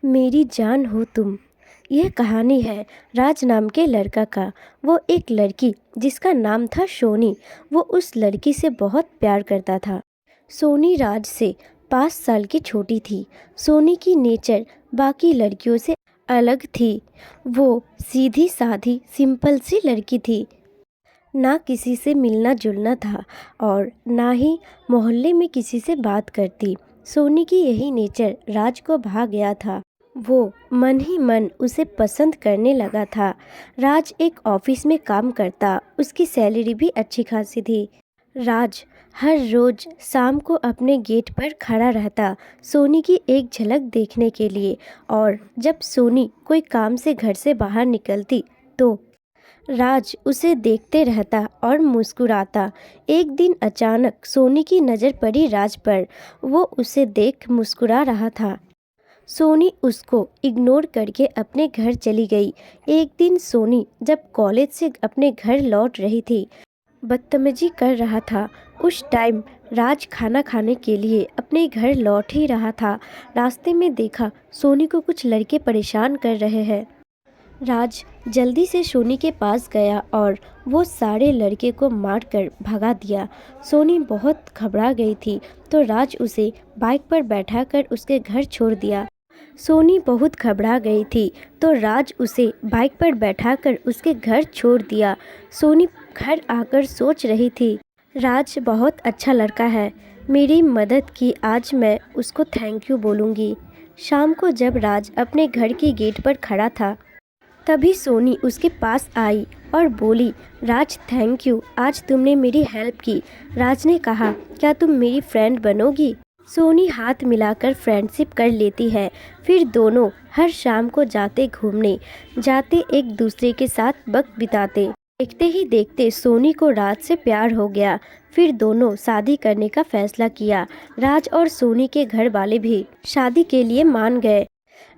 मेरी जान हो तुम। यह कहानी है राज नाम के लड़का का। वो एक लड़की जिसका नाम था सोनी, वो उस लड़की से बहुत प्यार करता था। सोनी राज से 5 साल की छोटी थी। सोनी की नेचर बाकी लड़कियों से अलग थी। वो सीधी साधी सिंपल सी लड़की थी। ना किसी से मिलना जुलना था और ना ही मोहल्ले में किसी से बात करती। सोनी की यही नेचर राज को भा गया था। वो मन ही मन उसे पसंद करने लगा था। राज एक ऑफिस में काम करता, उसकी सैलरी भी अच्छी खासी थी। राज हर रोज शाम को अपने गेट पर खड़ा रहता सोनी की एक झलक देखने के लिए, और जब सोनी कोई काम से घर से बाहर निकलती तो राज उसे देखते रहता और मुस्कुराता। एक दिन अचानक सोनी की नज़र पड़ी राज पर। वो उसे देख मुस्कुरा रहा था। सोनी उसको इग्नोर करके अपने घर चली गई। एक दिन सोनी जब कॉलेज से अपने घर लौट रही थी, बदतमीजी कर रहा था। उस टाइम राज खाना खाने के लिए अपने घर लौट ही रहा था। रास्ते में देखा सोनी को कुछ लड़के परेशान कर रहे हैं। राज जल्दी से सोनी के पास गया और वो सारे लड़के को मारकर भगा दिया। सोनी बहुत घबरा गई थी तो राज उसे बाइक पर बैठाकर उसके घर छोड़ दिया। सोनी बहुत घबरा गई थी तो राज उसे बाइक पर बैठाकर उसके घर छोड़ दिया। सोनी घर आकर सोच रही थी, राज बहुत अच्छा लड़का है, मेरी मदद की, आज मैं उसको थैंक यू बोलूँगी। शाम को जब राज अपने घर की गेट पर खड़ा था, तभी सोनी उसके पास आई और बोली, राज थैंक यू, आज तुमने मेरी हेल्प की। राज ने कहा, क्या तुम मेरी फ्रेंड बनोगी? सोनी हाथ मिलाकर फ्रेंडशिप कर लेती है। फिर दोनों हर शाम को जाते घूमने, जाते एक दूसरे के साथ वक्त बिताते। देखते ही देखते सोनी को राज से प्यार हो गया। फिर दोनों शादी करने का फैसला किया। राज और सोनी के घर वाले भी शादी के लिए मान गए।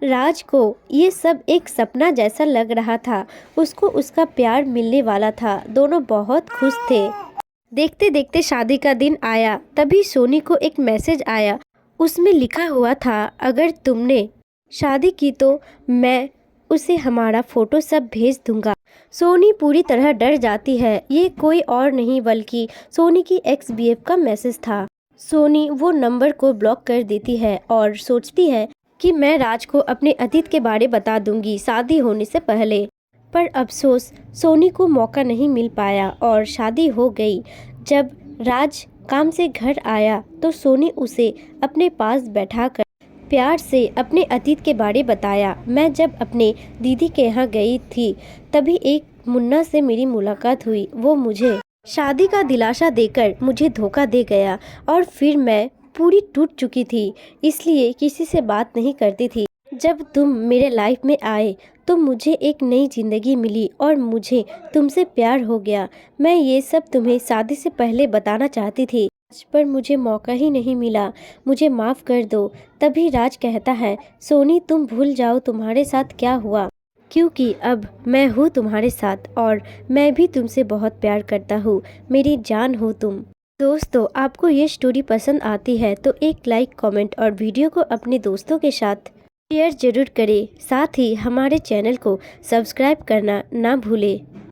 राज को ये सब एक सपना जैसा लग रहा था। उसको उसका प्यार मिलने वाला था। दोनों बहुत खुश थे। देखते देखते शादी का दिन आया। तभी सोनी को एक मैसेज आया। उसमें लिखा हुआ था, अगर तुमने शादी की तो मैं उसे हमारा फ़ोटो सब भेज दूंगा। सोनी पूरी तरह डर जाती है। ये कोई और नहीं बल्कि सोनी की एक्स बीएफ का मैसेज था। सोनी वो नंबर को ब्लॉक कर देती है और सोचती है कि मैं राज को अपने अतीत के बारे बता दूंगी शादी होने से पहले। पर अफसोस सोनी को मौका नहीं मिल पाया और शादी हो गई। जब राज काम से घर आया तो सोनी उसे अपने पास बैठाकर प्यार से अपने अतीत के बारे बताया। मैं जब अपने दीदी के यहाँ गई थी तभी एक मुन्ना से मेरी मुलाकात हुई। वो मुझे शादी का दिलासा देकर मुझे धोखा दे गया और फिर मैं पूरी टूट चुकी थी, इसलिए किसी से बात नहीं करती थी। जब तुम मेरे लाइफ में आए तो मुझे एक नई ज़िंदगी मिली और मुझे तुमसे प्यार हो गया। मैं ये सब तुम्हें शादी से पहले बताना चाहती थी, पर मुझे मौका ही नहीं मिला, मुझे माफ़ कर दो। तभी राज कहता है, सोनी तुम भूल जाओ तुम्हारे साथ क्या हुआ, क्योंकि अब मैं हूँ तुम्हारे साथ और मैं भी तुमसे बहुत प्यार करता हूँ, मेरी जान हो तुम। दोस्तों, आपको ये स्टोरी पसंद आती है तो एक लाइक, कमेंट और वीडियो को अपने दोस्तों के साथ शेयर जरूर करें। साथ ही हमारे चैनल को सब्सक्राइब करना ना भूलें।